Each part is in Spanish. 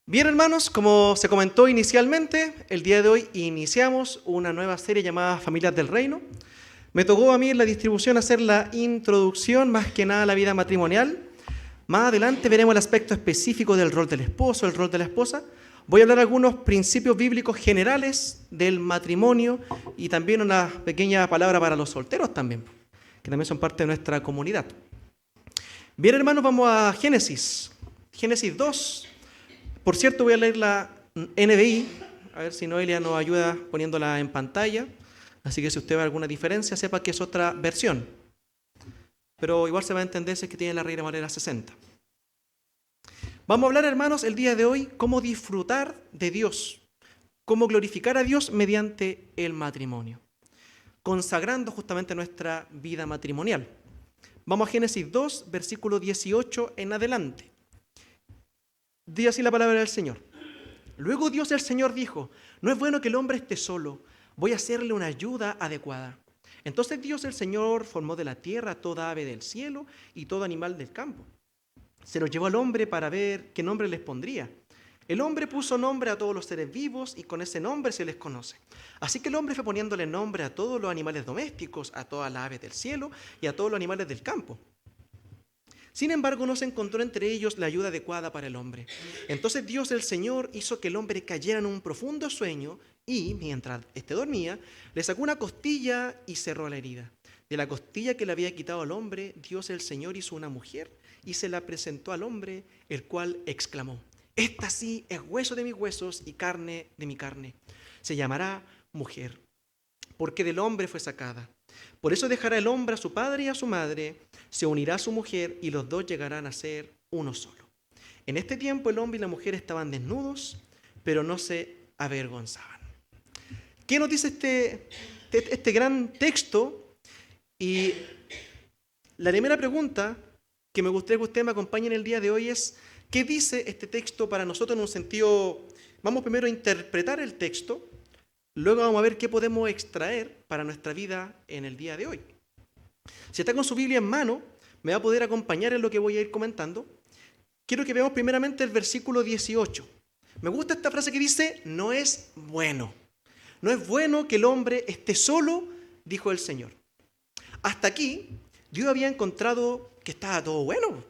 Bien, hermanos, como se comentó inicialmente, el día de hoy iniciamos una nueva serie llamada Familias del Reino. Me tocó a mí en la distribución hacer la introducción más que nada a la vida matrimonial. Más adelante veremos el aspecto específico del rol del esposo, el rol de la esposa. Voy a hablar algunos principios bíblicos generales del matrimonio y también una pequeña palabra para los solteros también, que también son parte de nuestra comunidad. Bien, hermanos, vamos a Génesis. Génesis 2. Por cierto, voy a leer la NBI, a ver si Noelia nos ayuda poniéndola en pantalla. Así que si usted ve alguna diferencia, sepa que es otra versión. Pero igual se va a entender si es que tiene la Reina Valera 60. Vamos a hablar, hermanos, el día de hoy, cómo disfrutar de Dios, cómo glorificar a Dios mediante el matrimonio, consagrando justamente nuestra vida matrimonial. Vamos a Génesis 2, versículo 18 en adelante. Dice así la palabra del Señor. Luego Dios el Señor dijo: no es bueno que el hombre esté solo, voy a hacerle una ayuda adecuada. Entonces Dios el Señor formó de la tierra toda ave del cielo y todo animal del campo. Se los llevó al hombre para ver qué nombre les pondría. El hombre puso nombre a todos los seres vivos y con ese nombre se les conoce. Así que el hombre fue poniéndole nombre a todos los animales domésticos, a todas las aves del cielo y a todos los animales del campo. Sin embargo, no se encontró entre ellos la ayuda adecuada para el hombre. Entonces Dios el Señor hizo que el hombre cayera en un profundo sueño y, mientras éste dormía, le sacó una costilla y cerró la herida. De la costilla que le había quitado al hombre, Dios el Señor hizo una mujer y se la presentó al hombre, el cual exclamó: esta sí es hueso de mis huesos y carne de mi carne. Se llamará mujer, porque del hombre fue sacada. Por eso dejará el hombre a su padre y a su madre, se unirá a su mujer y los dos llegarán a ser uno solo. En este tiempo el hombre y la mujer estaban desnudos, pero no se avergonzaban. ¿Qué nos dice este gran texto? Y la primera pregunta que me gustaría que usted me acompañe en el día de hoy es: ¿qué dice este texto para nosotros en un sentido? Vamos primero a interpretar el texto. Luego vamos a ver qué podemos extraer para nuestra vida en el día de hoy. Si está con su Biblia en mano, me va a poder acompañar en lo que voy a ir comentando. Quiero que veamos primeramente el versículo 18. Me gusta esta frase que dice: no es bueno. No es bueno que el hombre esté solo, dijo el Señor. Hasta aquí, Dios había encontrado que estaba todo bueno.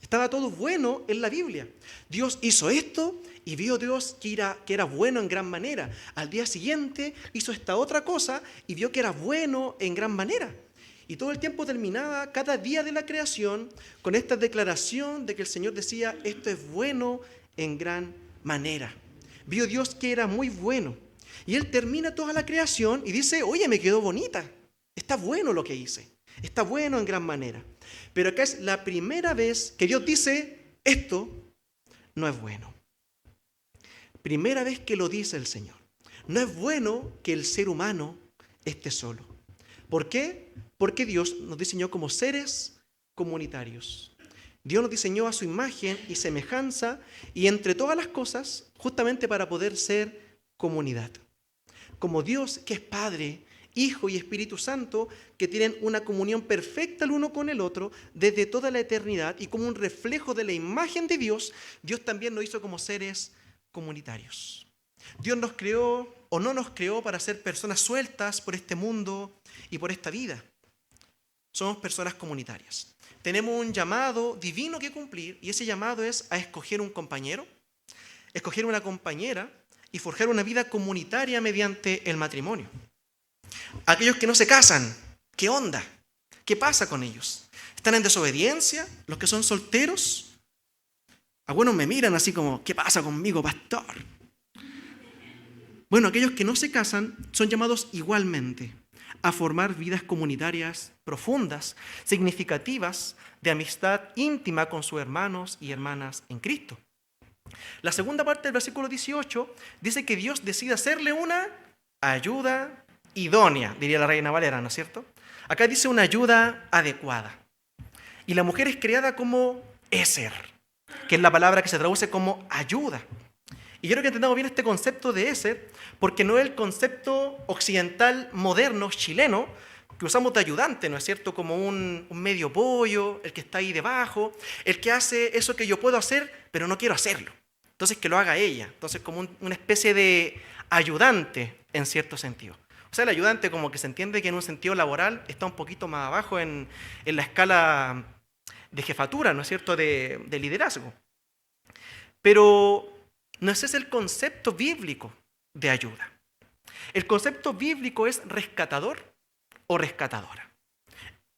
Estaba todo bueno en la Biblia. Dios hizo esto y vio Dios que era bueno en gran manera. Al día siguiente hizo esta otra cosa y vio que era bueno en gran manera. Y todo el tiempo terminaba cada día de la creación con esta declaración de que el Señor decía: esto es bueno en gran manera. Vio Dios que era muy bueno. Y Él termina toda la creación y dice: oye, me quedó bonita. Está bueno lo que hice. Está bueno en gran manera. Pero acá es la primera vez que Dios dice: esto no es bueno. Primera vez que lo dice el Señor. No es bueno que el ser humano esté solo. ¿Por qué? Porque Dios nos diseñó como seres comunitarios. Dios nos diseñó a su imagen y semejanza y entre todas las cosas justamente para poder ser comunidad. Como Dios, que es Padre, Hijo y Espíritu Santo, que tienen una comunión perfecta el uno con el otro desde toda la eternidad, y como un reflejo de la imagen de Dios, Dios también nos hizo como seres comunitarios. Dios nos creó o no nos creó para ser personas sueltas por este mundo y por esta vida. Somos personas comunitarias. Tenemos un llamado divino que cumplir, y ese llamado es a escoger un compañero, escoger una compañera y forjar una vida comunitaria mediante el matrimonio. Aquellos que no se casan, ¿qué onda? ¿Qué pasa con ellos? ¿Están en desobediencia? ¿Los que son solteros? Algunos me miran así como: ¿qué pasa conmigo, pastor? Bueno, aquellos que no se casan son llamados igualmente a formar vidas comunitarias profundas, significativas, de amistad íntima con sus hermanos y hermanas en Cristo. La segunda parte del versículo 18 dice que Dios decide hacerle una ayuda idónea, diría la Reina Valera, ¿no es cierto? Acá dice una ayuda adecuada. Y la mujer es creada como Eser, que es la palabra que se traduce como ayuda. Y quiero que entendamos bien este concepto de Eser, porque no es el concepto occidental moderno chileno que usamos de ayudante, ¿no es cierto? Como un medio pollo, el que está ahí debajo, el que hace eso que yo puedo hacer, pero no quiero hacerlo. Entonces que lo haga ella. Entonces como una especie de ayudante en cierto sentido. O sea, el ayudante como que se entiende que en un sentido laboral está un poquito más abajo en la escala de jefatura, ¿no es cierto?, de liderazgo. Pero no ese es el concepto bíblico de ayuda. El concepto bíblico es rescatador o rescatadora.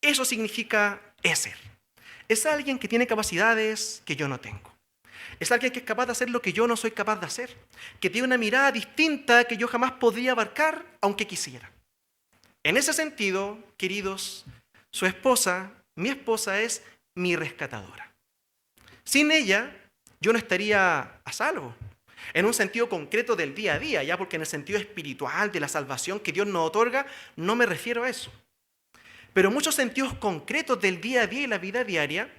Eso significa Eser. Es alguien que tiene capacidades que yo no tengo. Es alguien que es capaz de hacer lo que yo no soy capaz de hacer. Que tiene una mirada distinta que yo jamás podría abarcar, aunque quisiera. En ese sentido, queridos, su esposa, mi esposa, es mi rescatadora. Sin ella, yo no estaría a salvo. En un sentido concreto del día a día, ya porque en el sentido espiritual de la salvación que Dios nos otorga, no me refiero a eso. Pero en muchos sentidos concretos del día a día y la vida diaria,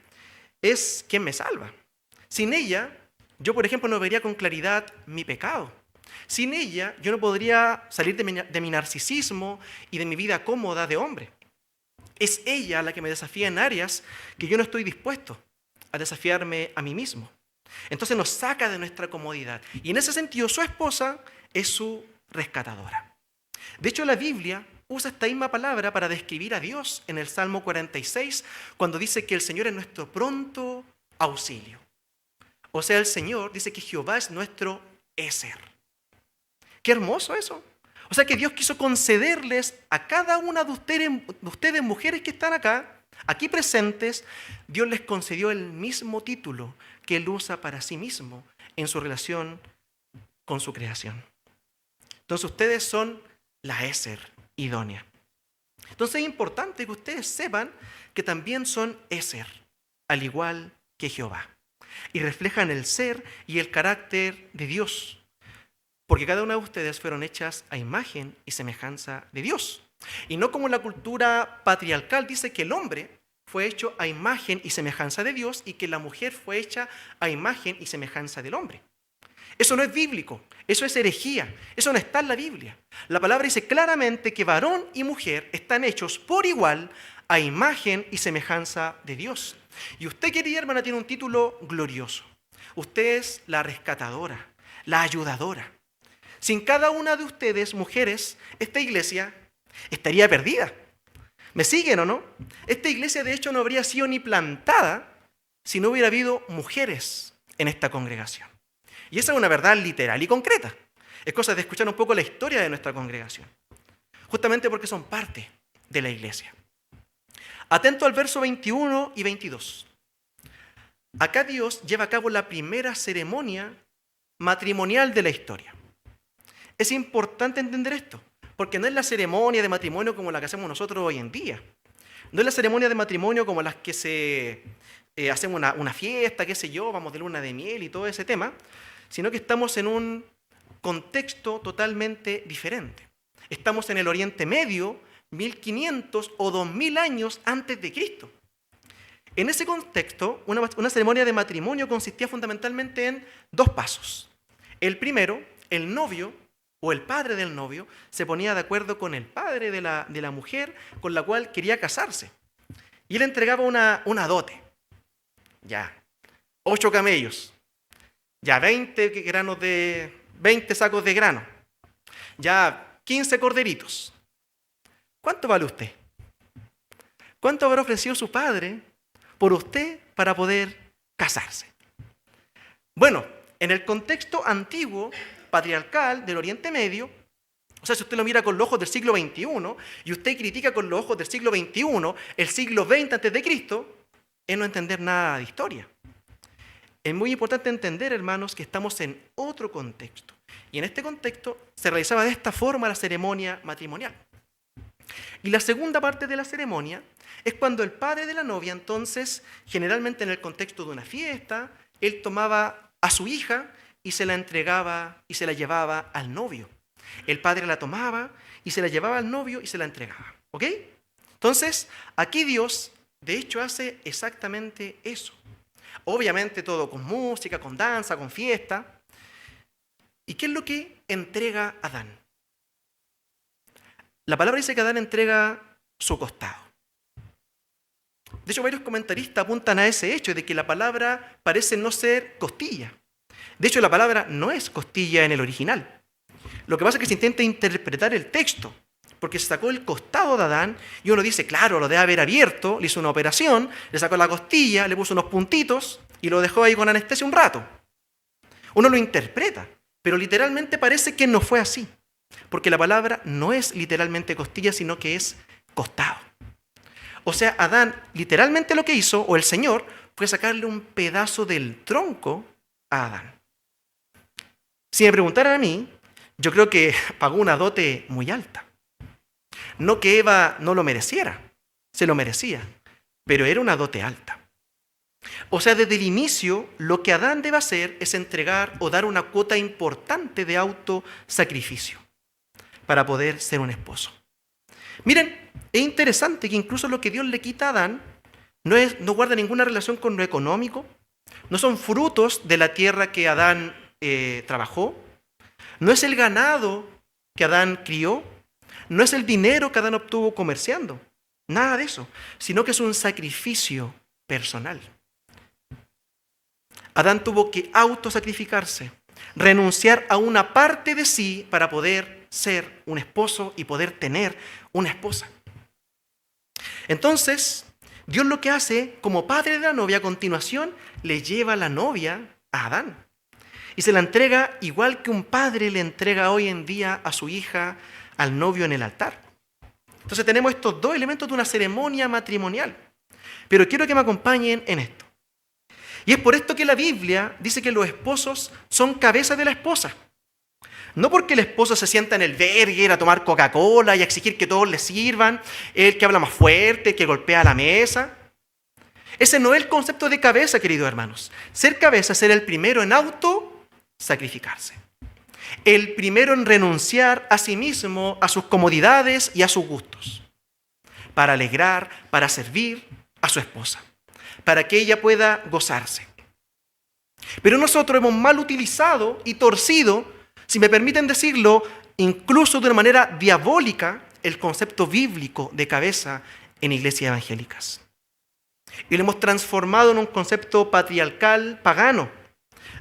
es quien me salva. Sin ella, yo por ejemplo no vería con claridad mi pecado. Sin ella, yo no podría salir de mi narcisismo y de mi vida cómoda de hombre. Es ella la que me desafía en áreas que yo no estoy dispuesto a desafiarme a mí mismo. Entonces nos saca de nuestra comodidad. Y en ese sentido, su esposa es su rescatadora. De hecho, la Biblia usa esta misma palabra para describir a Dios en el Salmo 46, cuando dice que el Señor es nuestro pronto auxilio. O sea, el Señor dice que Jehová es nuestro Eser. ¡Qué hermoso eso! O sea que Dios quiso concederles a cada una de ustedes mujeres que están acá, aquí presentes, Dios les concedió el mismo título que Él usa para sí mismo en su relación con su creación. Entonces ustedes son la Eser idónea. Entonces es importante que ustedes sepan que también son Eser, al igual que Jehová. Y reflejan el ser y el carácter de Dios. Porque cada una de ustedes fueron hechas a imagen y semejanza de Dios. Y no como la cultura patriarcal dice que el hombre fue hecho a imagen y semejanza de Dios y que la mujer fue hecha a imagen y semejanza del hombre. Eso no es bíblico, eso es herejía, eso no está en la Biblia. La palabra dice claramente que varón y mujer están hechos por igual a imagen y semejanza de Dios. Y usted, querida hermana, tiene un título glorioso. Usted es la rescatadora, la ayudadora. Sin cada una de ustedes, mujeres, esta iglesia estaría perdida. ¿Me siguen o no? Esta iglesia, de hecho, no habría sido ni plantada si no hubiera habido mujeres en esta congregación. Y esa es una verdad literal y concreta. Es cosa de escuchar un poco la historia de nuestra congregación. Justamente porque son parte de la iglesia. Atento al verso 21 y 22. Acá Dios lleva a cabo la primera ceremonia matrimonial de la historia. Es importante entender esto, porque no es la ceremonia de matrimonio como la que hacemos nosotros hoy en día. No es la ceremonia de matrimonio como las que hacemos una fiesta, qué sé yo, vamos de luna de miel y todo ese tema, sino que estamos en un contexto totalmente diferente. Estamos en el Oriente Medio, 1500 o 2000 años antes de Cristo. En ese contexto, una ceremonia de matrimonio consistía fundamentalmente en dos pasos. El primero, el novio o el padre del novio se ponía de acuerdo con el padre de la mujer con la cual quería casarse. Y él entregaba una dote. Ya, 8 camellos. Ya, 20 sacos de grano. Ya, 15 corderitos. ¿Cuánto vale usted? ¿Cuánto habrá ofrecido su padre por usted para poder casarse? Bueno, en el contexto antiguo, patriarcal del Oriente Medio, o sea, si usted lo mira con los ojos del siglo XXI y usted critica con los ojos del siglo XXI el siglo XX antes de Cristo, es no entender nada de historia. Es muy importante entender, hermanos, que estamos en otro contexto. Y en este contexto se realizaba de esta forma la ceremonia matrimonial. Y la segunda parte de la ceremonia es cuando el padre de la novia, entonces, generalmente en el contexto de una fiesta, él tomaba a su hija y se la entregaba y se la llevaba al novio. El padre la tomaba y se la llevaba al novio y se la entregaba. ¿Ok? Entonces, aquí Dios, de hecho, hace exactamente eso. Obviamente todo con música, con danza, con fiesta. ¿Y qué es lo que entrega Adán? La palabra dice que Adán entrega su costado. De hecho, varios comentaristas apuntan a ese hecho de que la palabra parece no ser costilla. De hecho, la palabra no es costilla en el original. Lo que pasa es que se intenta interpretar el texto, porque se sacó el costado de Adán y uno dice, claro, lo debe haber abierto, le hizo una operación, le sacó la costilla, le puso unos puntitos y lo dejó ahí con anestesia un rato. Uno lo interpreta, pero literalmente parece que no fue así, porque la palabra no es literalmente costilla, sino que es costado. O sea, Adán literalmente lo que hizo, o el Señor, fue sacarle un pedazo del tronco a Adán. Si me preguntaran a mí, yo creo que pagó una dote muy alta. No que Eva no lo mereciera, se lo merecía, pero era una dote alta. O sea, desde el inicio, lo que Adán debe hacer es entregar o dar una cuota importante de autosacrificio para poder ser un esposo. Miren, es interesante que incluso lo que Dios le quita a Adán no guarda ninguna relación con lo económico, no son frutos de la tierra que Adán trabajó, no es el ganado que Adán crió, no es el dinero que Adán obtuvo comerciando, nada de eso, sino que es un sacrificio personal. Adán tuvo que autosacrificarse, renunciar a una parte de sí para poder ser un esposo y poder tener una esposa. Entonces, Dios lo que hace, como padre de la novia, a continuación, le lleva a la novia a Adán. Y se la entrega igual que un padre le entrega hoy en día a su hija, al novio en el altar. Entonces tenemos estos dos elementos de una ceremonia matrimonial. Pero quiero que me acompañen en esto. Y es por esto que la Biblia dice que los esposos son cabezas de la esposa. No porque el esposo se sienta en el burger a tomar Coca-Cola y a exigir que todos le sirvan, el que habla más fuerte, el que golpea la mesa. Ese no es el concepto de cabeza, queridos hermanos. Ser cabeza es ser el primero en autosacrificarse. El primero en renunciar a sí mismo, a sus comodidades y a sus gustos. Para alegrar, para servir a su esposa. Para que ella pueda gozarse. Pero nosotros hemos mal utilizado y torcido, si me permiten decirlo, incluso de una manera diabólica, el concepto bíblico de cabeza en iglesias evangélicas. Y lo hemos transformado en un concepto patriarcal pagano,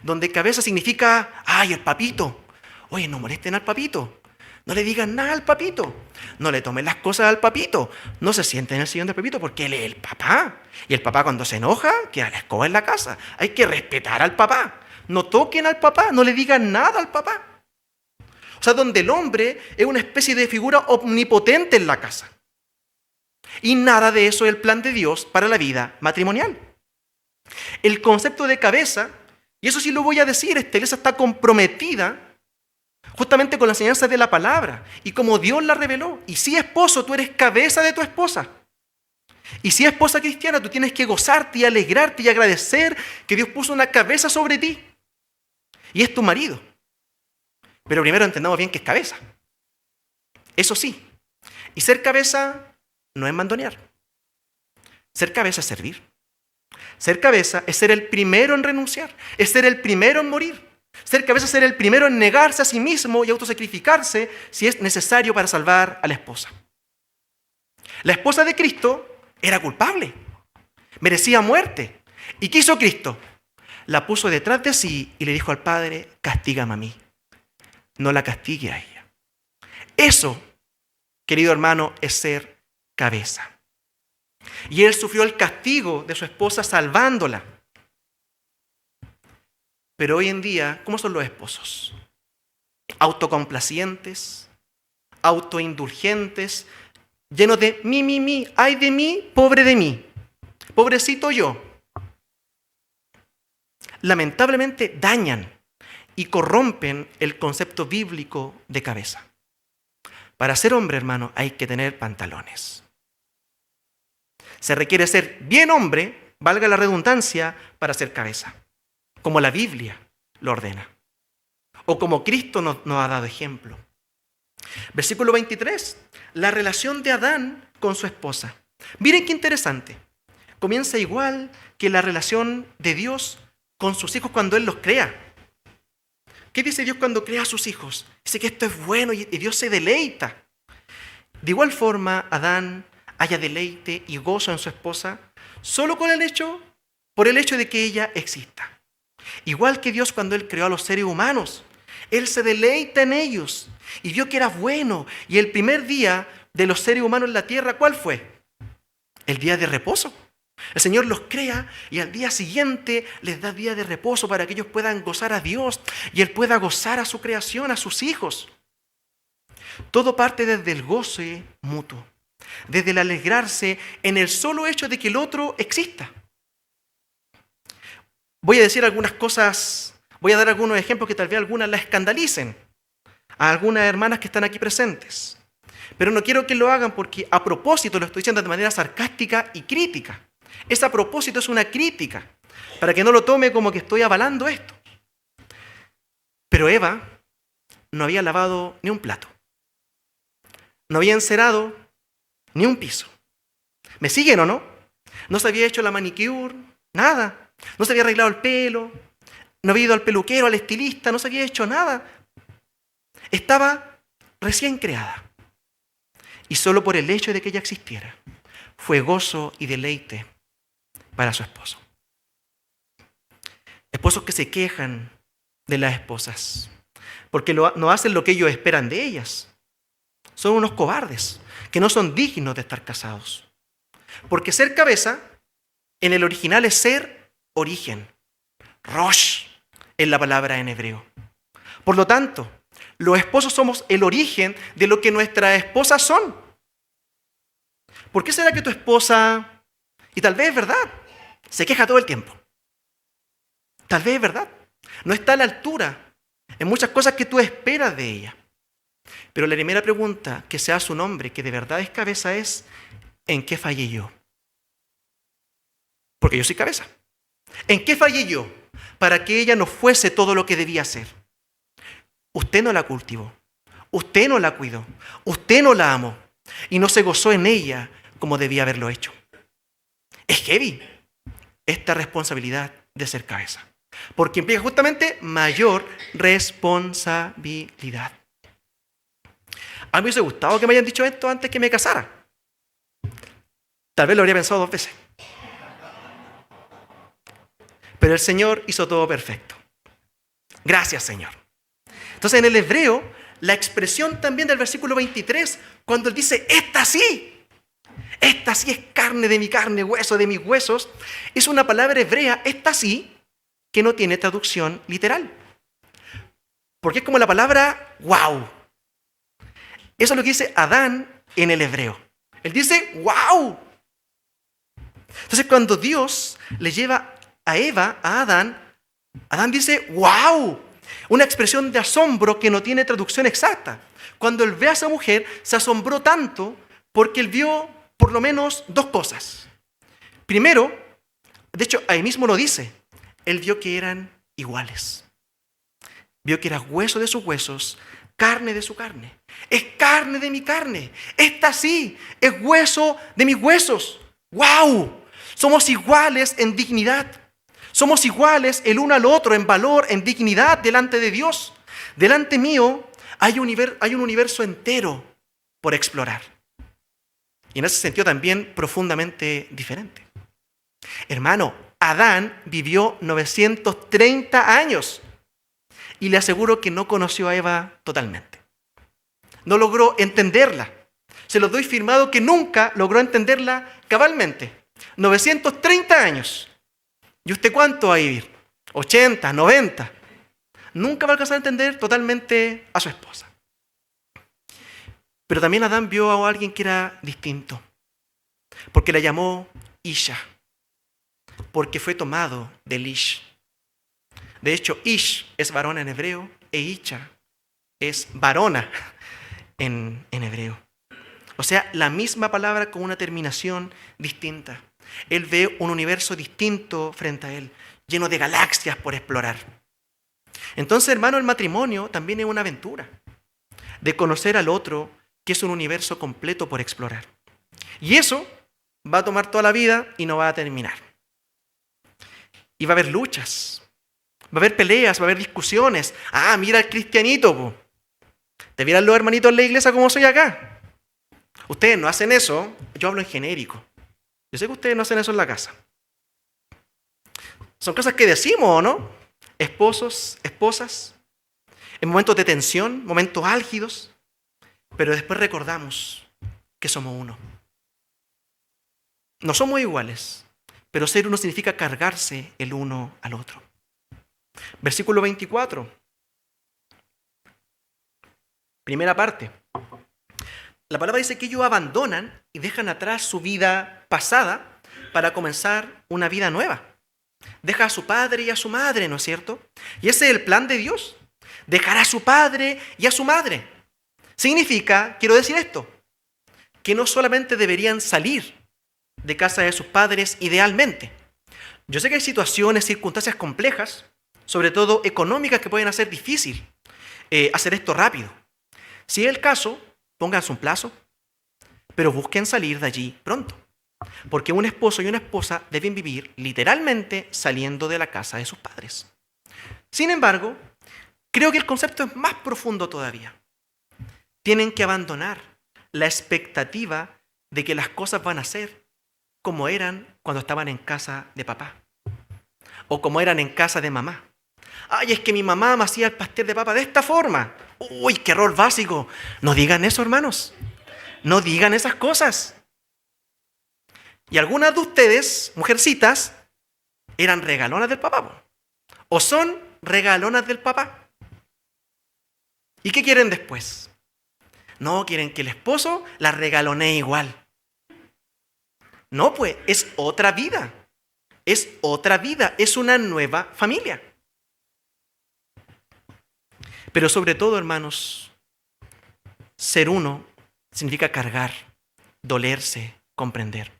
donde cabeza significa, ¡ay, el papito! Oye, no molesten al papito. No le digan nada al papito. No le tomen las cosas al papito. No se sienten en el sillón del papito porque él es el papá. Y el papá cuando se enoja, queda la escoba en la casa. Hay que respetar al papá. No toquen al papá, no le digan nada al papá. O sea, donde el hombre es una especie de figura omnipotente en la casa. Y nada de eso es el plan de Dios para la vida matrimonial. El concepto de cabeza, y eso sí lo voy a decir, esta iglesia está comprometida justamente con la enseñanza de la palabra y como Dios la reveló. Y si esposo, tú eres cabeza de tu esposa. Y si esposa cristiana, tú tienes que gozarte y alegrarte y agradecer que Dios puso una cabeza sobre ti. Y es tu marido. Pero primero entendamos bien que es cabeza. Eso sí. Y ser cabeza no es mandonear. Ser cabeza es servir. Ser cabeza es ser el primero en renunciar. Es ser el primero en morir. Ser cabeza es ser el primero en negarse a sí mismo y autosacrificarse si es necesario para salvar a la esposa. La esposa de Cristo era culpable. Merecía muerte. ¿Y qué hizo Cristo? La puso detrás de sí y le dijo al Padre, castígame a mí. No la castigue a ella. Eso, querido hermano, es ser cabeza. Y él sufrió el castigo de su esposa salvándola. Pero hoy en día, ¿cómo son los esposos? Autocomplacientes, autoindulgentes, llenos de mí, ay de mí, pobre de mí, pobrecito yo. Lamentablemente dañan y corrompen el concepto bíblico de cabeza. Para ser hombre, hermano, hay que tener pantalones. Se requiere ser bien hombre, valga la redundancia, para ser cabeza, como la Biblia lo ordena, o como Cristo nos ha dado ejemplo. Versículo 23, la relación de Adán con su esposa. Miren qué interesante. Comienza igual que la relación de Dios con sus hijos cuando Él los crea. ¿Qué dice Dios cuando crea a sus hijos? Dice que esto es bueno y Dios se deleita. De igual forma, Adán haya deleite y gozo en su esposa solo por el hecho de que ella exista. Igual que Dios cuando Él creó a los seres humanos. Él se deleita en ellos y vio que era bueno. Y el primer día de los seres humanos en la tierra, ¿cuál fue? El día de reposo. El Señor los crea y al día siguiente les da día de reposo para que ellos puedan gozar a Dios y Él pueda gozar a su creación, a sus hijos. Todo parte desde el goce mutuo, desde el alegrarse en el solo hecho de que el otro exista. Voy a decir algunas cosas, voy a dar algunos ejemplos que tal vez algunas la escandalicen a algunas hermanas que están aquí presentes. Pero no quiero que lo hagan porque a propósito lo estoy diciendo de manera sarcástica y crítica. Ese a propósito es una crítica, para que no lo tome como que estoy avalando esto. Pero Eva no había lavado ni un plato. No había encerado ni un piso. ¿Me siguen o no? No se había hecho la manicure, nada. No se había arreglado el pelo, no había ido al peluquero, al estilista, no se había hecho nada. Estaba recién creada. Y solo por el hecho de que ella existiera, fue gozo y deleite para su esposo. Esposos que se quejan de las esposas, porque no hacen lo que ellos esperan de ellas. Son unos cobardes, que no son dignos de estar casados. Porque ser cabeza, en el original es ser origen. Rosh es la palabra en hebreo. Por lo tanto, los esposos somos el origen de lo que nuestras esposas son. ¿Por qué será que tu esposa, y tal vez es verdad, se queja todo el tiempo? Tal vez es verdad. No está a la altura en muchas cosas que tú esperas de ella. Pero la primera pregunta que se hace un hombre que de verdad es cabeza es, ¿en qué fallé yo? Porque yo soy cabeza. ¿En qué fallé yo para que ella no fuese todo lo que debía ser? Usted no la cultivó, usted no la cuidó, usted no la amó y no se gozó en ella como debía haberlo hecho. Es heavy esta responsabilidad de ser cabeza, porque implica justamente mayor responsabilidad. A mí me hubiese gustado que me hayan dicho esto antes que me casara. Tal vez lo habría pensado 2 veces. Pero el Señor hizo todo perfecto. Gracias, Señor. Entonces, en el hebreo, la expresión también del versículo 23, cuando él dice, esta sí es carne de mi carne, hueso de mis huesos, es una palabra hebrea, esta sí, que no tiene traducción literal. Porque es como la palabra wow. Eso es lo que dice Adán en el hebreo. Él dice, wow. Entonces, cuando Dios le lleva a Eva, a Adán dice, wow. Una expresión de asombro que no tiene traducción exacta. Cuando él ve a esa mujer, se asombró tanto porque él vio por lo menos 2 cosas. Primero, de hecho, ahí mismo lo dice, él vio que eran iguales. Vio que era hueso de sus huesos, carne de su carne. Es carne de mi carne. Esta sí, es hueso de mis huesos. ¡Wow! Somos iguales en dignidad. Somos iguales el uno al otro en valor, en dignidad delante de Dios. Delante mío hay un universo entero por explorar. Y en ese sentido también profundamente diferente. Hermano, Adán vivió 930 años y le aseguro que no conoció a Eva totalmente. No logró entenderla. Se lo doy firmado que nunca logró entenderla cabalmente. 930 años. ¿Y usted cuánto va a vivir? 80, 90. Nunca va a alcanzar a entender totalmente a su esposa. Pero también Adán vio a alguien que era distinto. Porque la llamó Isha. Porque fue tomado del Ish. De hecho, Ish es varón en hebreo e Isha es varona en hebreo. O sea, la misma palabra con una terminación distinta. Él ve un universo distinto frente a él, lleno de galaxias por explorar. Entonces, hermano, el matrimonio también es una aventura de conocer al otro, que es un universo completo por explorar. Y eso va a tomar toda la vida y no va a terminar. Y va a haber luchas, va a haber peleas, va a haber discusiones. Ah, mira el cristianito, po. ¿Te vieran los hermanitos en la iglesia como soy acá? Ustedes no hacen eso, yo hablo en genérico. Yo sé que ustedes no hacen eso en la casa. Son cosas que decimos, ¿o no? esposos, esposas, en momentos de tensión, momentos álgidos, pero después recordamos que somos uno. No somos iguales, pero ser uno significa cargarse el uno al otro. Versículo 24. Primera parte. La palabra dice que ellos abandonan y dejan atrás su vida pasada para comenzar una vida nueva. Deja a su padre y a su madre, ¿no es cierto? Y ese es el plan de Dios. Dejar a su padre y a su madre. Significa, quiero decir esto, que no solamente deberían salir de casa de sus padres idealmente. Yo sé que hay situaciones, circunstancias complejas, sobre todo económicas, que pueden hacer difícil hacer esto rápido. Si es el caso, pónganse un plazo, pero busquen salir de allí pronto. Porque un esposo y una esposa deben vivir literalmente saliendo de la casa de sus padres. Sin embargo, creo que el concepto es más profundo todavía. Tienen que abandonar la expectativa de que las cosas van a ser como eran cuando estaban en casa de papá o como eran en casa de mamá. Ay, es que mi mamá me hacía el pastel de papa de esta forma. Uy, qué error básico. No digan eso, hermanos. No digan esas cosas. Y algunas de ustedes, mujercitas, eran regalonas del papá. O son regalonas del papá. ¿Y qué quieren después? No, quieren que el esposo la regalonee igual. No, pues, es otra vida. Es otra vida. Es una nueva familia. Pero sobre todo, hermanos, ser uno significa cargar, dolerse, comprender.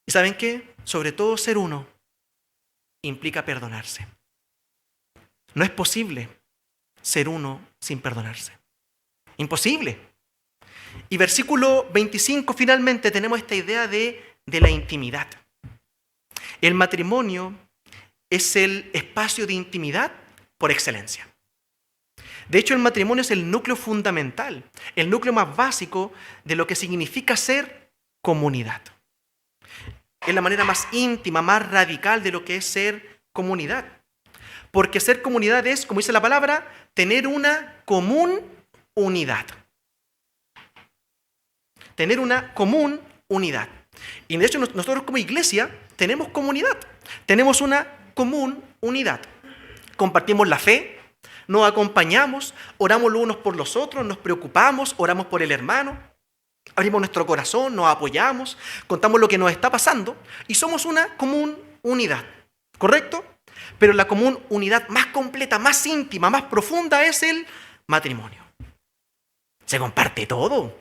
¿Y saben qué? Sobre todo ser uno implica perdonarse. No es posible ser uno sin perdonarse. Imposible. Y versículo 25, finalmente tenemos esta idea de la intimidad. El matrimonio es el espacio de intimidad por excelencia. De hecho, el matrimonio es el núcleo fundamental, el núcleo más básico de lo que significa ser comunidad. Es la manera más íntima, más radical de lo que es ser comunidad. Porque ser comunidad es, como dice la palabra, tener una común unidad. Tener una común unidad. Y de hecho nosotros como iglesia tenemos comunidad. Tenemos una común unidad. Compartimos la fe, nos acompañamos, oramos los unos por los otros, nos preocupamos, oramos por el hermano, abrimos nuestro corazón, nos apoyamos, contamos lo que nos está pasando y somos una común unidad, ¿correcto? Pero la común unidad más completa, más íntima, más profunda es el matrimonio. Se comparte todo.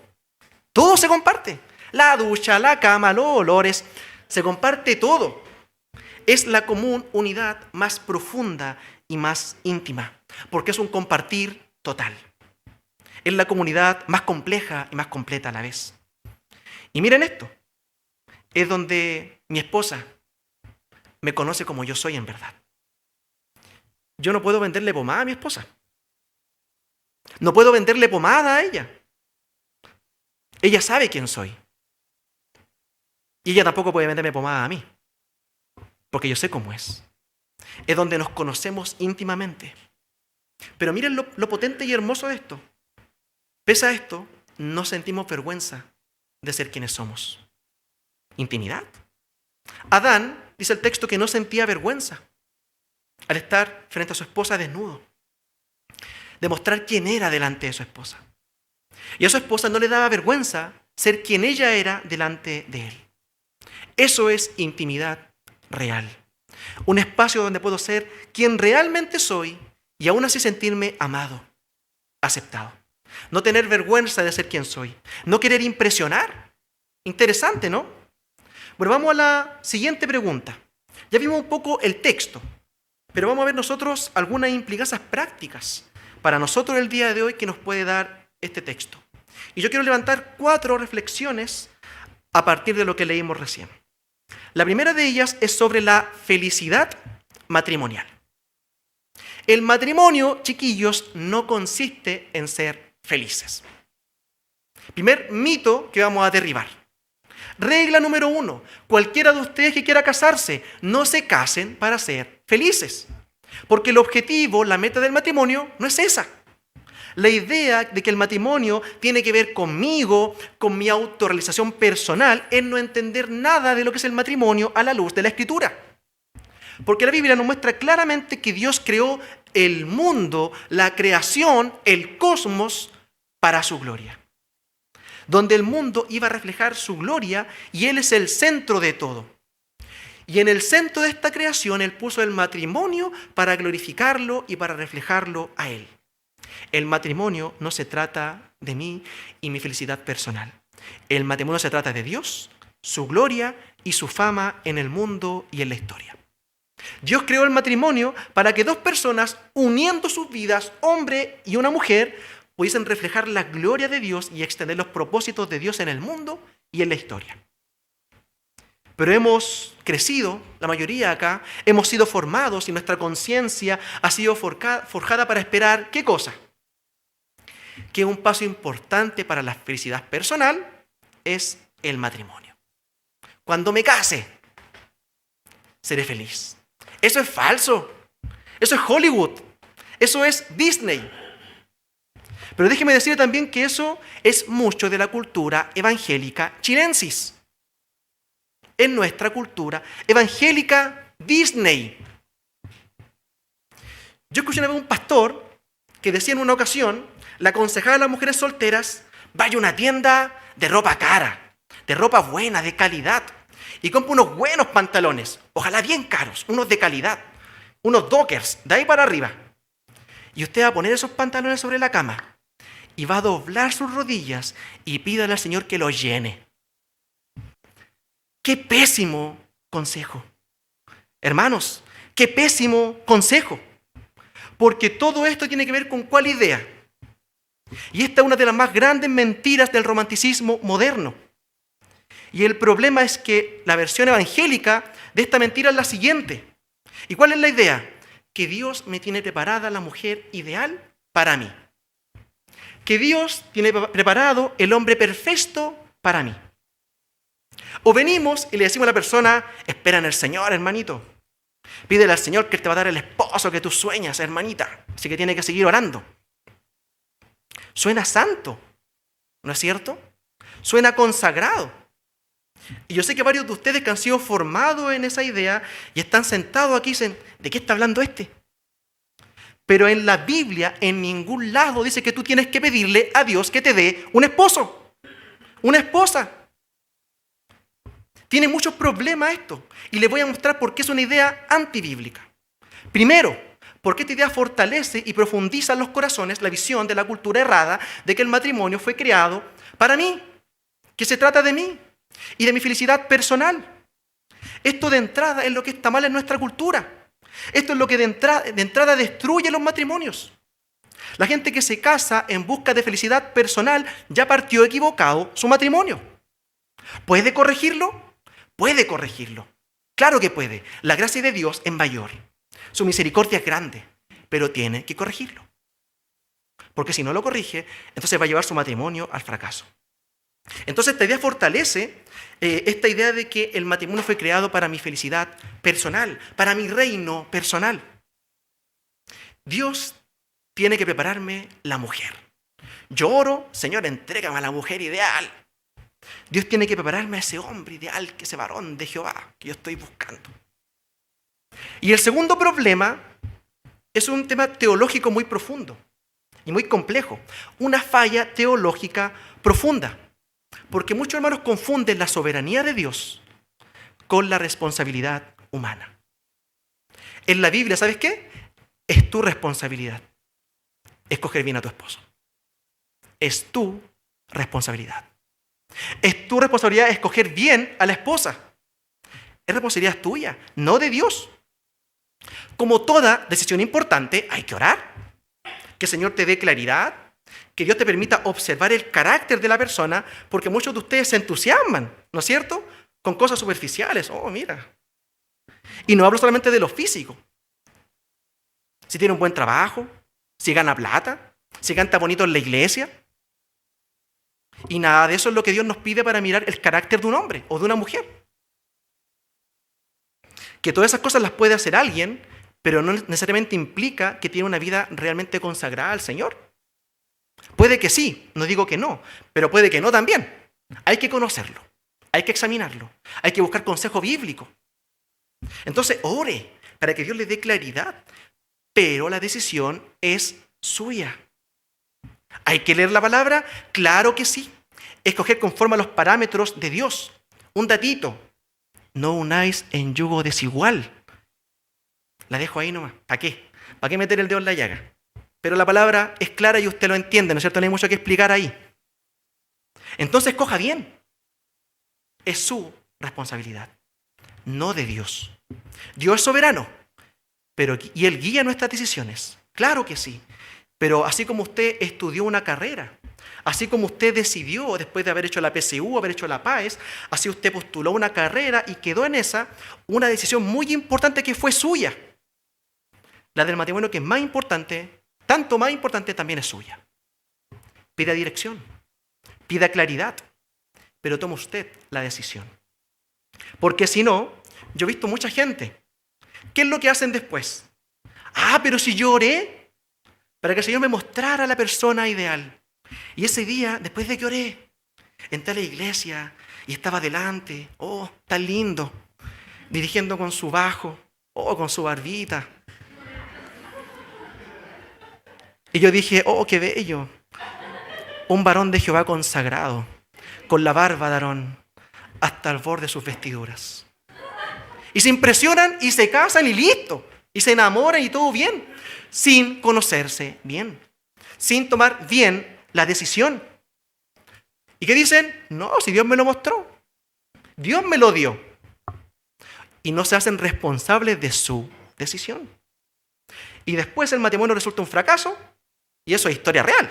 Todo se comparte. La ducha, la cama, los olores, se comparte todo. Es la común unidad más profunda y más íntima, porque es un compartir total. Es la comunidad más compleja y más completa a la vez. Y miren esto, es donde mi esposa me conoce como yo soy en verdad. Yo no puedo venderle pomada a mi esposa. No puedo venderle pomada a ella. Ella sabe quién soy. Y ella tampoco puede venderme pomada a mí, porque yo sé cómo es. Es donde nos conocemos íntimamente. Pero miren lo potente y hermoso de esto. Pese a esto, no sentimos vergüenza de ser quienes somos. Intimidad. Adán, dice el texto, que no sentía vergüenza al estar frente a su esposa desnudo. Demostrar quién era delante de su esposa. Y a su esposa no le daba vergüenza ser quien ella era delante de él. Eso es intimidad real. Un espacio donde puedo ser quien realmente soy y aún así sentirme amado, aceptado. No tener vergüenza de ser quien soy. No querer impresionar. Interesante, ¿no? Bueno, vamos a la siguiente pregunta. Ya vimos un poco el texto, pero vamos a ver nosotros algunas implicancias prácticas para nosotros el día de hoy que nos puede dar este texto. Y yo quiero levantar 4 reflexiones a partir de lo que leímos recién. La primera de ellas es sobre la felicidad matrimonial. El matrimonio, chiquillos, no consiste en ser felices. Primer mito que vamos a derribar. Regla número 1. Cualquiera de ustedes que quiera casarse, no se casen para ser felices. Porque el objetivo, la meta del matrimonio no es esa. La idea de que el matrimonio tiene que ver conmigo, con mi autorrealización personal, es no entender nada de lo que es el matrimonio a la luz de la Escritura. Porque la Biblia nos muestra claramente que Dios creó el mundo, la creación, el cosmos, para su gloria. Donde el mundo iba a reflejar su gloria y Él es el centro de todo. Y en el centro de esta creación Él puso el matrimonio para glorificarlo y para reflejarlo a Él. El matrimonio no se trata de mí y mi felicidad personal. El matrimonio se trata de Dios, su gloria y su fama en el mundo y en la historia. Dios creó el matrimonio para que dos personas, uniendo sus vidas, hombre y una mujer, pudiesen reflejar la gloria de Dios y extender los propósitos de Dios en el mundo y en la historia. Pero hemos crecido, la mayoría acá, hemos sido formados y nuestra conciencia ha sido forjada para esperar, ¿qué cosa? Que un paso importante para la felicidad personal es el matrimonio. Cuando me case, seré feliz. Eso es falso. Eso es Hollywood. Eso es Disney. Pero déjeme decir también que eso es mucho de la cultura evangélica chilensis. En nuestra cultura evangélica Disney. Yo escuché una vez un pastor que decía en una ocasión, le aconsejaba a las mujeres solteras, vaya a una tienda de ropa cara, de ropa buena, de calidad, y compre unos buenos pantalones, ojalá bien caros, unos de calidad, unos dockers, de ahí para arriba. Y usted va a poner esos pantalones sobre la cama y va a doblar sus rodillas y pídale al Señor que los llene. ¡Qué pésimo consejo! Hermanos, ¡qué pésimo consejo! Porque todo esto tiene que ver con cuál idea. Y esta es una de las más grandes mentiras del romanticismo moderno. Y el problema es que la versión evangélica de esta mentira es la siguiente. ¿Y cuál es la idea? Que Dios me tiene preparada la mujer ideal para mí. Que Dios tiene preparado el hombre perfecto para mí. O venimos y le decimos a la persona, espera en el Señor, hermanito. Pídele al Señor que Él te va a dar el esposo que tú sueñas, hermanita. Así que tiene que seguir orando. Suena santo, ¿no es cierto? Suena consagrado. Y yo sé que varios de ustedes que han sido formados en esa idea y están sentados aquí y dicen, ¿de qué está hablando este? Pero en la Biblia, en ningún lado dice que tú tienes que pedirle a Dios que te dé un esposo, una esposa. Tiene muchos problemas esto. Y les voy a mostrar por qué es una idea antibíblica. Primero, porque esta idea fortalece y profundiza en los corazones la visión de la cultura errada de que el matrimonio fue creado para mí, que se trata de mí y de mi felicidad personal. Esto de entrada es lo que está mal en nuestra cultura. Esto es lo que de entrada destruye los matrimonios. La gente que se casa en busca de felicidad personal ya partió equivocado su matrimonio. ¿Puede corregirlo? Puede corregirlo. Claro que puede. La gracia de Dios es mayor. Su misericordia es grande, pero tiene que corregirlo. Porque si no lo corrige, entonces va a llevar su matrimonio al fracaso. Entonces esta idea fortalece esta idea de que el matrimonio fue creado para mi felicidad personal, para mi reino personal. Dios tiene que prepararme la mujer. Yo oro, Señor, entrégame a la mujer ideal. Dios tiene que prepararme a ese hombre ideal, ese varón de Jehová que yo estoy buscando. Y el segundo problema es un tema teológico muy profundo y muy complejo. Una falla teológica profunda. Porque muchos hermanos confunden la soberanía de Dios con la responsabilidad humana. En la Biblia, ¿sabes qué? Es tu responsabilidad escoger bien a tu esposo. Es tu responsabilidad. Es tu responsabilidad escoger bien a la esposa. Es responsabilidad tuya, no de Dios. Como toda decisión importante, hay que orar. Que el Señor te dé claridad. Que Dios te permita observar el carácter de la persona, porque muchos de ustedes se entusiasman, ¿no es cierto?, con cosas superficiales. Oh, mira. Y no hablo solamente de lo físico. Si tiene un buen trabajo, si gana plata, si canta bonito en la iglesia. Y nada de eso es lo que Dios nos pide para mirar el carácter de un hombre o de una mujer. Que todas esas cosas las puede hacer alguien pero no necesariamente implica que tiene una vida realmente consagrada al Señor. Puede que sí, no digo que no, pero puede que no también. Hay que conocerlo, hay que examinarlo, hay que buscar consejo bíblico. Entonces, ore para que Dios le dé claridad, pero la decisión es suya. ¿Hay que leer la palabra? Claro que sí. Escoger conforme a los parámetros de Dios. Un datito. No unáis en yugo desigual. La dejo ahí nomás. ¿Para qué? ¿Para qué meter el dedo en la llaga? Pero la palabra es clara y usted lo entiende, ¿no es cierto? No hay mucho que explicar ahí. Entonces, escoja bien. Es su responsabilidad, no de Dios. Dios es soberano, y Él guía nuestras decisiones. Claro que sí. Pero así como usted estudió una carrera, así como usted decidió después de haber hecho la PSU, haber hecho la PAES, así usted postuló una carrera y quedó en esa una decisión muy importante que fue suya. La del matrimonio, que es más importante, tanto más importante, también es suya. Pida dirección, pida claridad, pero tome usted la decisión. Porque si no, yo he visto mucha gente. ¿Qué es lo que hacen después? Pero si yo oré para que el Señor me mostrara la persona ideal. Y ese día, después de que oré, entré a la iglesia y estaba delante, tan lindo, dirigiendo con su bajo, con su barbita. Y yo dije, qué bello, un varón de Jehová consagrado, con la barba de Aarón hasta el borde de sus vestiduras. Y se impresionan y se casan y listo. Y se enamoran y todo bien, sin conocerse bien, sin tomar bien la decisión. ¿Y qué dicen? No, si Dios me lo mostró, Dios me lo dio. Y no se hacen responsables de su decisión. Y después el matrimonio resulta un fracaso, y eso es historia real.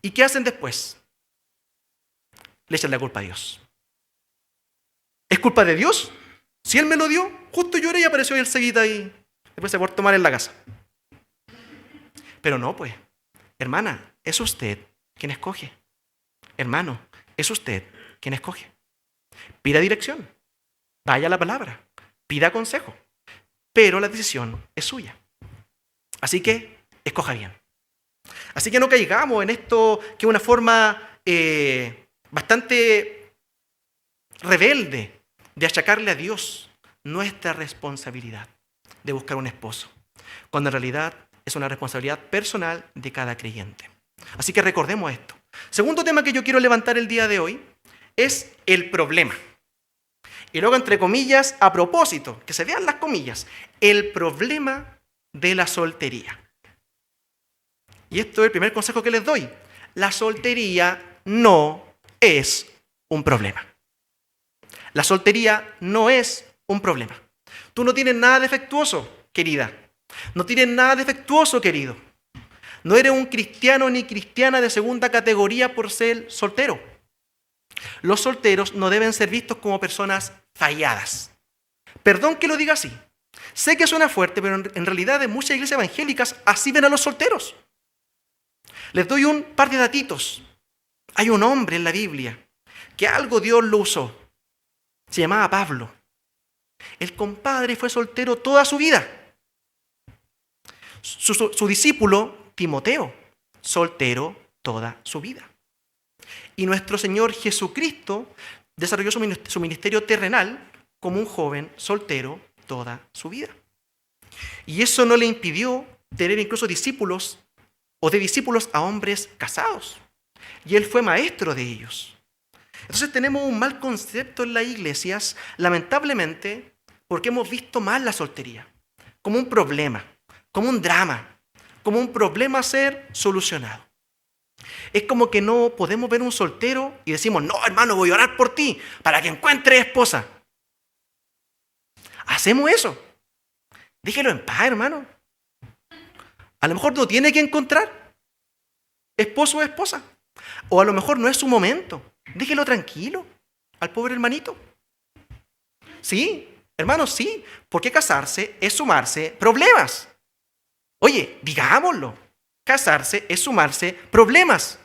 ¿Y qué hacen después? Le echan la culpa a Dios. ¿Es culpa de Dios? Si Él me lo dio, justo lloré y apareció el ceguita ahí. Después se portó mal en la casa. Pero no, pues, hermana, es usted quien escoge. Hermano, es usted quien escoge. Pida dirección, vaya a la palabra, pida consejo, pero la decisión es suya. Así que, escoja bien. Así que no caigamos en esto que es una forma bastante rebelde de achacarle a Dios nuestra responsabilidad de buscar un esposo, cuando en realidad es una responsabilidad personal de cada creyente. Así que recordemos esto. Segundo tema que yo quiero levantar el día de hoy es el problema. Y luego, entre comillas, a propósito, que se vean las comillas, el problema de la soltería. Y esto es el primer consejo que les doy. La soltería no es un problema. La soltería no es un problema. Tú no tienes nada defectuoso, querida. No tienes nada defectuoso, querido. No eres un cristiano ni cristiana de segunda categoría por ser soltero. Los solteros no deben ser vistos como personas falladas. Perdón que lo diga así. Sé que suena fuerte, pero en realidad en muchas iglesias evangélicas así ven a los solteros. Les doy un par de datitos. Hay un hombre en la Biblia que algo Dios lo usó. Se llamaba Pablo. El compadre fue soltero toda su vida. Su discípulo, Timoteo, soltero toda su vida. Y nuestro Señor Jesucristo desarrolló su ministerio terrenal como un joven soltero toda su vida. Y eso no le impidió tener incluso discípulos o de discípulos a hombres casados. Y él fue maestro de ellos. Entonces tenemos un mal concepto en las iglesias, lamentablemente, porque hemos visto mal la soltería como un problema, como un drama, como un problema a ser solucionado. Es como que no podemos ver un soltero y decimos, no, hermano, voy a orar por ti para que encuentres esposa. Hacemos eso. Déjelo en paz, hermano. A lo mejor no tiene que encontrar esposo o esposa. O a lo mejor no es su momento. Déjelo tranquilo al pobre hermanito. Sí, hermanos, sí. Porque casarse es sumarse problemas. Oye, digámoslo. Casarse es sumarse problemas.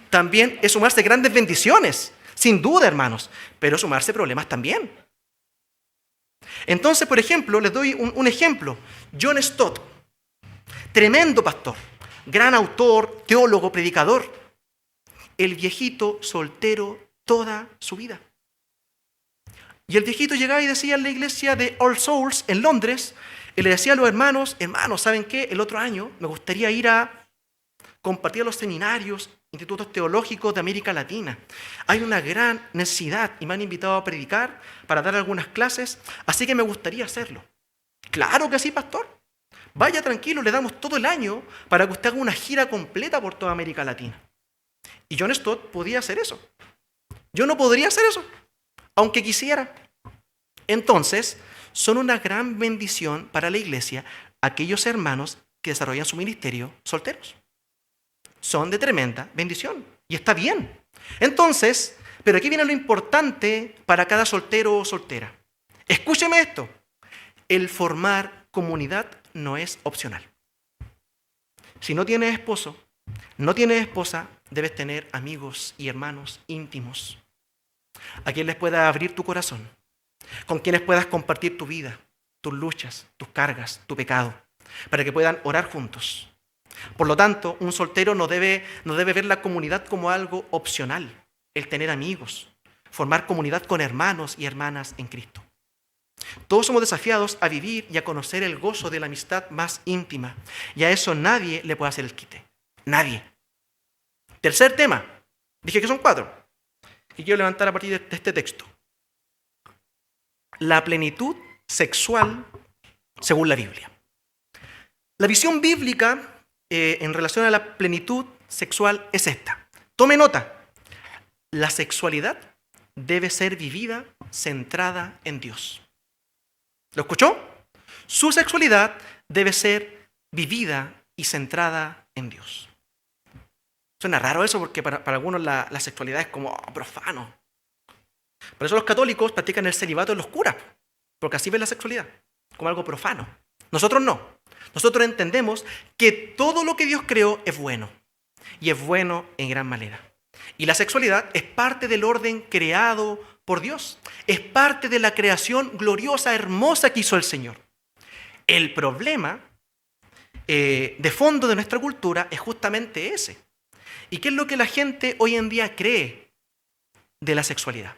También es sumarse grandes bendiciones. Sin duda, hermanos. Pero sumarse problemas también. Entonces, por ejemplo, les doy un ejemplo. John Stott, tremendo pastor, gran autor, teólogo, predicador. El viejito soltero toda su vida. Y el viejito llegaba y decía en la iglesia de All Souls en Londres, y le decía a los hermanos, ¿saben qué? El otro año me gustaría ir a compartir a los seminarios, institutos teológicos de América Latina. Hay una gran necesidad y me han invitado a predicar para dar algunas clases, así que me gustaría hacerlo. Claro que sí, pastor. Vaya tranquilo, le damos todo el año para que usted haga una gira completa por toda América Latina. Y John Stott podía hacer eso. Yo no podría hacer eso, aunque quisiera. Entonces, son una gran bendición para la iglesia aquellos hermanos que desarrollan su ministerio solteros. Son de tremenda bendición y está bien. Entonces, pero aquí viene lo importante para cada soltero o soltera. Escúcheme esto. El formar comunidad no es opcional. Si no tienes esposo, no tienes esposa, debes tener amigos y hermanos íntimos a quien les puedas abrir tu corazón, con quienes puedas compartir tu vida, tus luchas, tus cargas, tu pecado, para que puedan orar juntos. Por lo tanto, un soltero no debe ver la comunidad como algo opcional, el tener amigos, formar comunidad con hermanos y hermanas en Cristo. Todos somos desafiados a vivir y a conocer el gozo de la amistad más íntima, y a eso nadie le puede hacer el quite. Nadie. Tercer tema. Dije que son 4. Y quiero levantar a partir de este texto. La plenitud sexual según la Biblia. La visión bíblica en relación a la plenitud sexual es esta. Tome nota. La sexualidad debe ser vivida centrada en Dios. ¿Lo escuchó? Su sexualidad debe ser vivida y centrada en Dios. Suena raro eso porque para algunos la sexualidad es como profano. Por eso los católicos practican el celibato en los curas, porque así ven la sexualidad, como algo profano. Nosotros no. Nosotros entendemos que todo lo que Dios creó es bueno, y es bueno en gran manera. Y la sexualidad es parte del orden creado por Dios. Es parte de la creación gloriosa, hermosa que hizo el Señor. El problema de fondo de nuestra cultura es justamente ese. ¿Y qué es lo que la gente hoy en día cree de la sexualidad?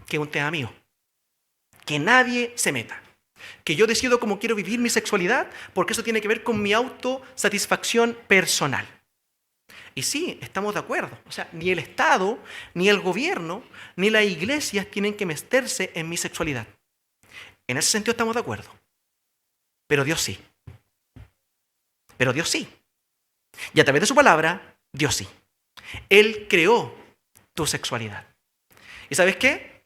Que es un tema mío. Que nadie se meta. Que yo decido cómo quiero vivir mi sexualidad porque eso tiene que ver con mi autosatisfacción personal. Y sí, estamos de acuerdo. O sea, ni el Estado, ni el gobierno, ni las iglesias tienen que meterse en mi sexualidad. En ese sentido estamos de acuerdo. Pero Dios sí. Pero Dios sí. Y a través de su palabra, Dios sí. Él creó tu sexualidad. ¿Y sabes qué?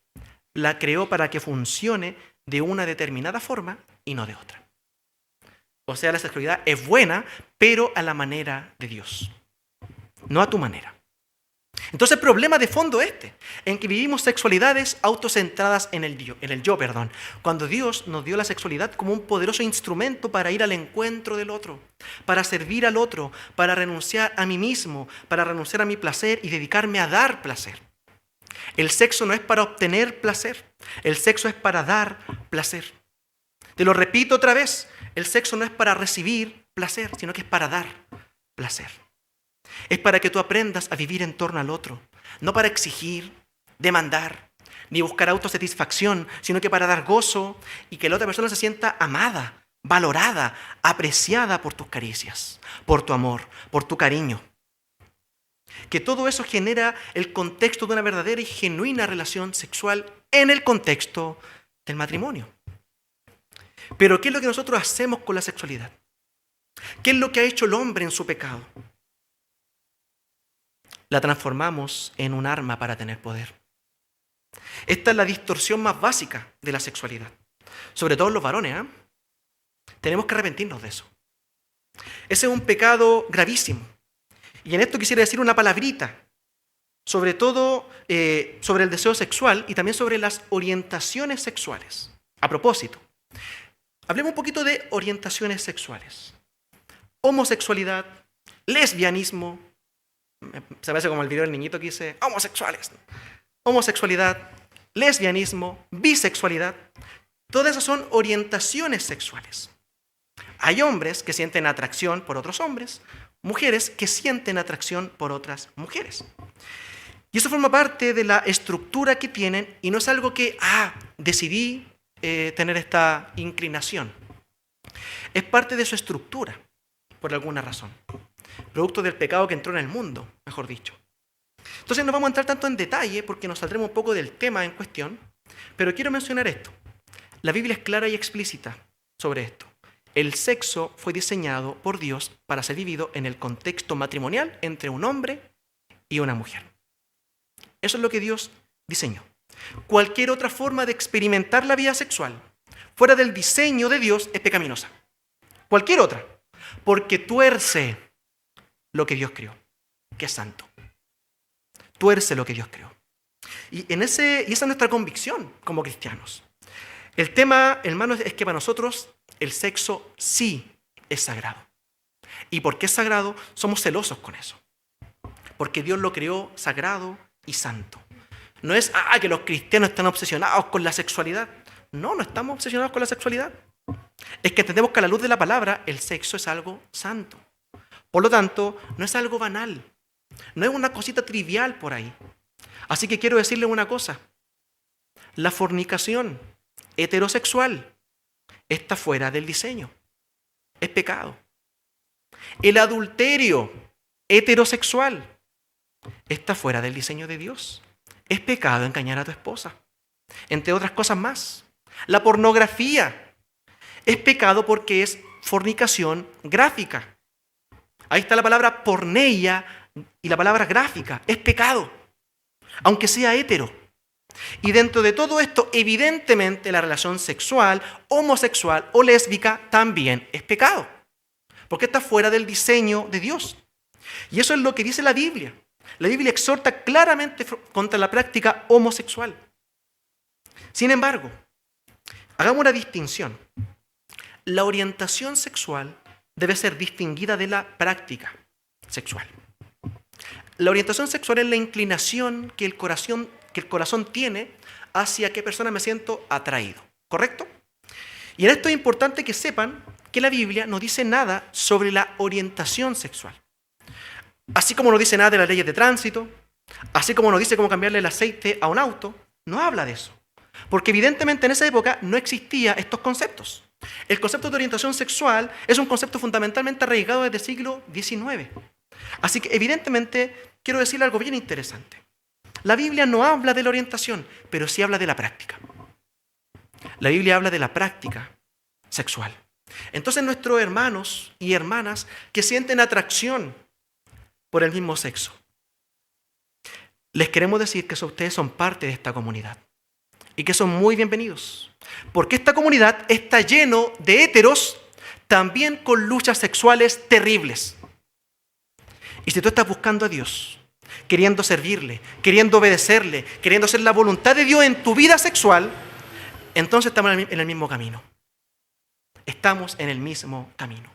La creó para que funcione de una determinada forma y no de otra. O sea, la sexualidad es buena, pero a la manera de Dios. No a tu manera. Entonces el problema de fondo es en que vivimos sexualidades autocentradas en el yo. Cuando Dios nos dio la sexualidad como un poderoso instrumento para ir al encuentro del otro, para servir al otro, para renunciar a mí mismo, para renunciar a mi placer y dedicarme a dar placer. El sexo no es para obtener placer, el sexo es para dar placer. Te lo repito otra vez, el sexo no es para recibir placer, sino que es para dar placer. Es para que tú aprendas a vivir en torno al otro, no para exigir, demandar, ni buscar autosatisfacción, sino que para dar gozo y que la otra persona se sienta amada, valorada, apreciada por tus caricias, por tu amor, por tu cariño. Que todo eso genera el contexto de una verdadera y genuina relación sexual en el contexto del matrimonio. Pero ¿qué es lo que nosotros hacemos con la sexualidad? ¿Qué es lo que ha hecho el hombre en su pecado? La transformamos en un arma para tener poder. Esta es la distorsión más básica de la sexualidad. Sobre todo los varones, ¿eh? Tenemos que arrepentirnos de eso. Ese es un pecado gravísimo. Y en esto quisiera decir una palabrita, sobre todo sobre el deseo sexual y también sobre las orientaciones sexuales. A propósito, hablemos un poquito de orientaciones sexuales. Homosexualidad, lesbianismo, se parece como el video del niñito que dice homosexuales. Homosexualidad, lesbianismo, bisexualidad. Todas esas son orientaciones sexuales. Hay hombres que sienten atracción por otros hombres, mujeres que sienten atracción por otras mujeres. Y eso forma parte de la estructura que tienen y no es algo que, decidí tener esta inclinación. Es parte de su estructura, por alguna razón. Producto del pecado que entró en el mundo, mejor dicho. Entonces no vamos a entrar tanto en detalle porque nos saldremos un poco del tema en cuestión, pero quiero mencionar esto. La Biblia es clara y explícita sobre esto. El sexo fue diseñado por Dios para ser vivido en el contexto matrimonial entre un hombre y una mujer. Eso es lo que Dios diseñó. Cualquier otra forma de experimentar la vida sexual fuera del diseño de Dios es pecaminosa. Cualquier otra. Porque tuerce lo que Dios creó, que es santo. Tuerce lo que Dios creó. Y esa es nuestra convicción como cristianos. El tema, hermanos, es que para nosotros el sexo sí es sagrado. ¿Y por qué es sagrado? Somos celosos con eso. Porque Dios lo creó sagrado y santo. No es que los cristianos están obsesionados con la sexualidad. No estamos obsesionados con la sexualidad. Es que entendemos que a la luz de la palabra el sexo es algo santo. Por lo tanto, no es algo banal. No es una cosita trivial por ahí. Así que quiero decirle una cosa. La fornicación heterosexual está fuera del diseño. Es pecado. El adulterio heterosexual está fuera del diseño de Dios. Es pecado engañar a tu esposa. Entre otras cosas más. La pornografía es pecado porque es fornicación gráfica. Ahí está la palabra porneia y la palabra gráfica. Es pecado, aunque sea hetero. Y dentro de todo esto, evidentemente, la relación sexual, homosexual o lésbica también es pecado. Porque está fuera del diseño de Dios. Y eso es lo que dice la Biblia. La Biblia exhorta claramente contra la práctica homosexual. Sin embargo, hagamos una distinción. La orientación sexual debe ser distinguida de la práctica sexual. La orientación sexual es la inclinación que el corazón tiene hacia qué persona me siento atraído. ¿Correcto? Y en esto es importante que sepan que la Biblia no dice nada sobre la orientación sexual. Así como no dice nada de las leyes de tránsito, así como no dice cómo cambiarle el aceite a un auto, no habla de eso. Porque evidentemente en esa época no existían estos conceptos. El concepto de orientación sexual es un concepto fundamentalmente arraigado desde el siglo XIX. Así que evidentemente quiero decirle algo bien interesante. La Biblia no habla de la orientación, pero sí habla de la práctica. La Biblia habla de la práctica sexual. Entonces nuestros hermanos y hermanas que sienten atracción por el mismo sexo, les queremos decir que ustedes son parte de esta comunidad y que son muy bienvenidos. Porque esta comunidad está lleno de héteros también con luchas sexuales terribles. Y si tú estás buscando a Dios, queriendo servirle, queriendo obedecerle, queriendo hacer la voluntad de Dios en tu vida sexual, entonces estamos en el mismo camino. Estamos en el mismo camino.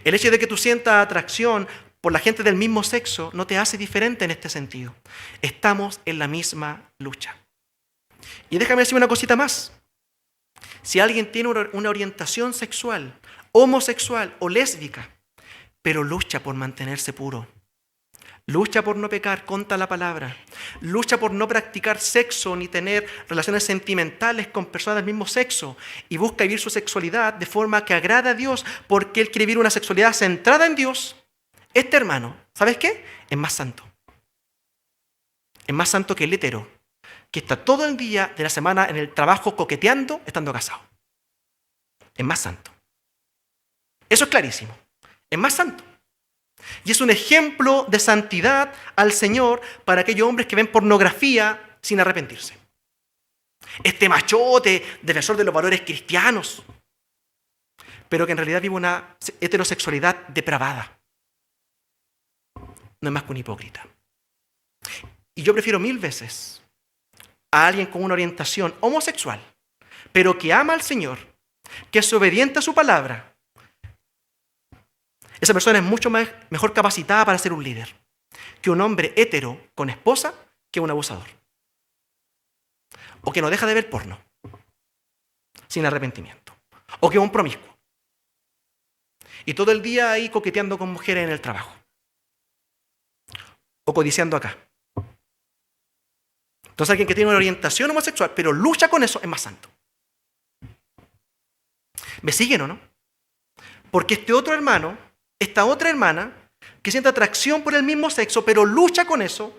El hecho de que tú sientas atracción por la gente del mismo sexo no te hace diferente en este sentido. Estamos en la misma lucha. Y déjame decir una cosita más. Si alguien tiene una orientación sexual, homosexual o lésbica, pero lucha por mantenerse puro, lucha por no pecar contra la palabra, lucha por no practicar sexo ni tener relaciones sentimentales con personas del mismo sexo y busca vivir su sexualidad de forma que agrada a Dios porque él quiere vivir una sexualidad centrada en Dios, este hermano, ¿sabes qué? Es más santo. Es más santo que el hetero, que está todo el día de la semana en el trabajo coqueteando, estando casado. Es más santo. Eso es clarísimo. Es más santo. Y es un ejemplo de santidad al Señor para aquellos hombres que ven pornografía sin arrepentirse. Este machote, defensor de los valores cristianos, pero que en realidad vive una heterosexualidad depravada. No es más que un hipócrita. Y yo prefiero 1000 veces a alguien con una orientación homosexual, pero que ama al Señor, que es obediente a su palabra. Esa persona es mucho mejor capacitada para ser un líder que un hombre hetero con esposa que un abusador. O que no deja de ver porno. sin arrepentimiento. O que es un promiscuo. Y todo el día ahí coqueteando con mujeres en el trabajo. O codiciando acá. Entonces alguien que tiene una orientación homosexual, pero lucha con eso, es más santo. ¿Me siguen o no? Porque este otro hermano, esta otra hermana, que siente atracción por el mismo sexo, pero lucha con eso,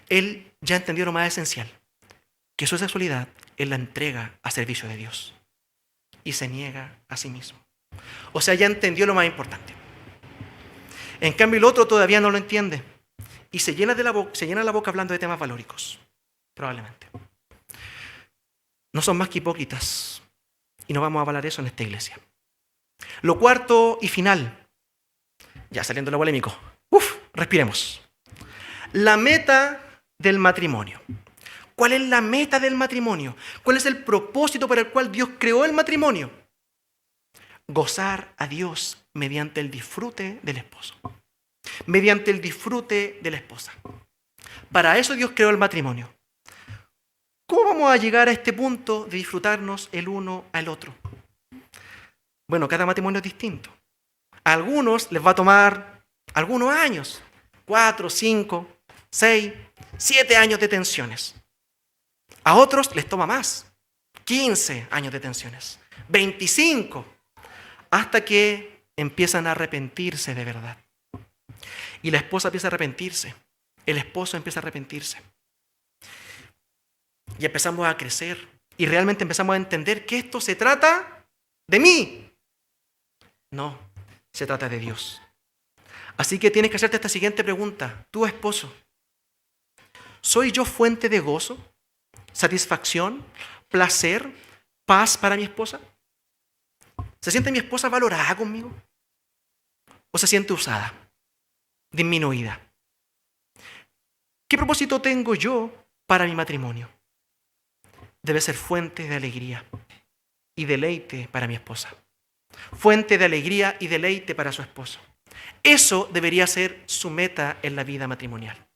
él ya entendió lo más esencial, que su sexualidad él la entrega a servicio de Dios y se niega a sí mismo. O sea, ya entendió lo más importante. En cambio, el otro todavía no lo entiende y se llena la boca hablando de temas valóricos, probablemente. No son más que hipócritas y no vamos a avalar eso en esta iglesia. Lo cuarto y final, ya saliendo de lo polémico, respiremos. La meta del matrimonio. ¿Cuál es la meta del matrimonio? ¿Cuál es el propósito para el cual Dios creó el matrimonio? Gozar a Dios mediante el disfrute del esposo. Mediante el disfrute de la esposa. Para eso Dios creó el matrimonio. ¿Cómo vamos a llegar a este punto de disfrutarnos el uno al otro? Bueno, cada matrimonio es distinto. A algunos les va a tomar algunos años. 4, 5, 6, 7 años de tensiones. A otros les toma más. 15 años de tensiones. 25. Hasta que empiezan a arrepentirse de verdad. Y la esposa empieza a arrepentirse. El esposo empieza a arrepentirse. Y empezamos a crecer. Y realmente empezamos a entender que esto se trata de mí. No, se trata de Dios. Así que tienes que hacerte esta siguiente pregunta. Tú, esposo, ¿soy yo fuente de gozo, satisfacción, placer, paz para mi esposa? ¿Se siente mi esposa valorada conmigo? ¿O se siente usada, disminuida? ¿Qué propósito tengo yo para mi matrimonio? Debe ser fuente de alegría y deleite para mi esposa. Fuente de alegría y deleite para su esposo. Eso debería ser su meta en la vida matrimonial.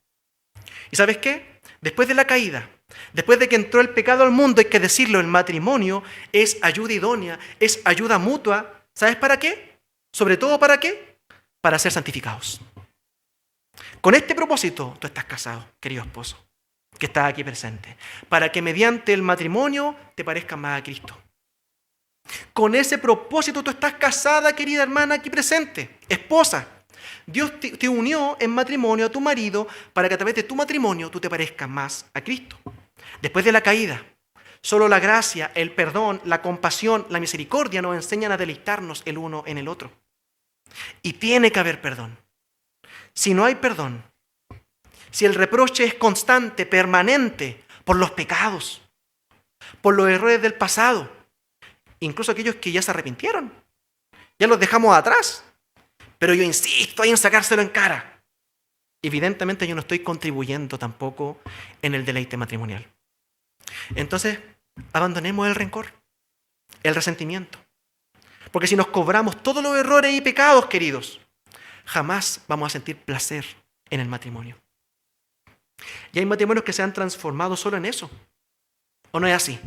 ¿Y sabes qué? Después de la caída, después de que entró el pecado al mundo, hay que decirlo, el matrimonio es ayuda idónea, es ayuda mutua. ¿Sabes para qué? Sobre todo ¿para qué? Para ser santificados. Con este propósito tú estás casado, querido esposo, que estás aquí presente, para que mediante el matrimonio te parezcas más a Cristo. Con ese propósito tú estás casada, querida hermana, aquí presente, esposa. Dios te unió en matrimonio a tu marido para que a través de tu matrimonio tú te parezcas más a Cristo. Después de la caída, solo la gracia, el perdón, la compasión, la misericordia nos enseñan a deleitarnos el uno en el otro. Y tiene que haber perdón. Si no hay perdón, si el reproche es constante, permanente, por los pecados, por los errores del pasado, incluso aquellos que ya se arrepintieron, ya los dejamos atrás, pero yo insisto ahí en sacárselo en cara. Evidentemente yo no estoy contribuyendo tampoco en el deleite matrimonial. Entonces, abandonemos el rencor, el resentimiento. Porque si nos cobramos todos los errores y pecados, queridos, jamás vamos a sentir placer en el matrimonio. Y hay matrimonios que se han transformado solo en eso. ¿O no es así?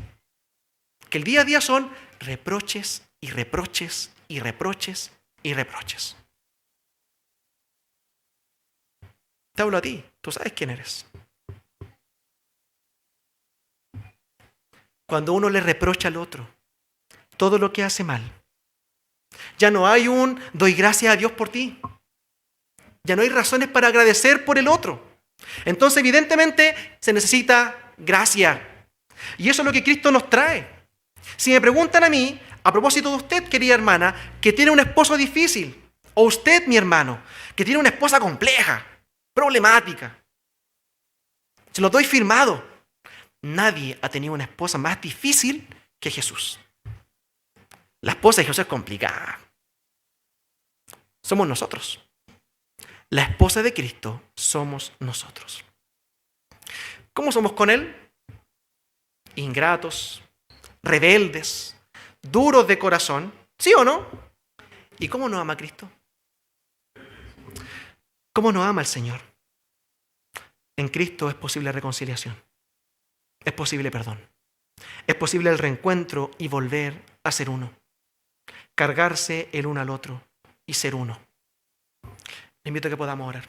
Que el día a día son reproches y reproches y reproches y reproches. Te hablo a ti, tú sabes quién eres. Cuando uno le reprocha al otro todo lo que hace mal, ya no hay un doy gracias a Dios por ti. Ya no hay razones para agradecer por el otro. Entonces, evidentemente, se necesita gracia. Y eso es lo que Cristo nos trae. Si me preguntan a mí, a propósito de usted, querida hermana, que tiene un esposo difícil, o usted, mi hermano, que tiene una esposa compleja, problemática, se lo doy firmado. Nadie ha tenido una esposa más difícil que Jesús. La esposa de Jesús es complicada. Somos nosotros. La esposa de Cristo somos nosotros. ¿Cómo somos con Él? Ingratos, rebeldes, duros de corazón, ¿sí o no? ¿Y cómo nos ama Cristo? ¿Cómo nos ama el Señor? En Cristo es posible reconciliación, es posible perdón, es posible el reencuentro y volver a ser uno, cargarse el uno al otro y ser uno. Le invito a que podamos orar.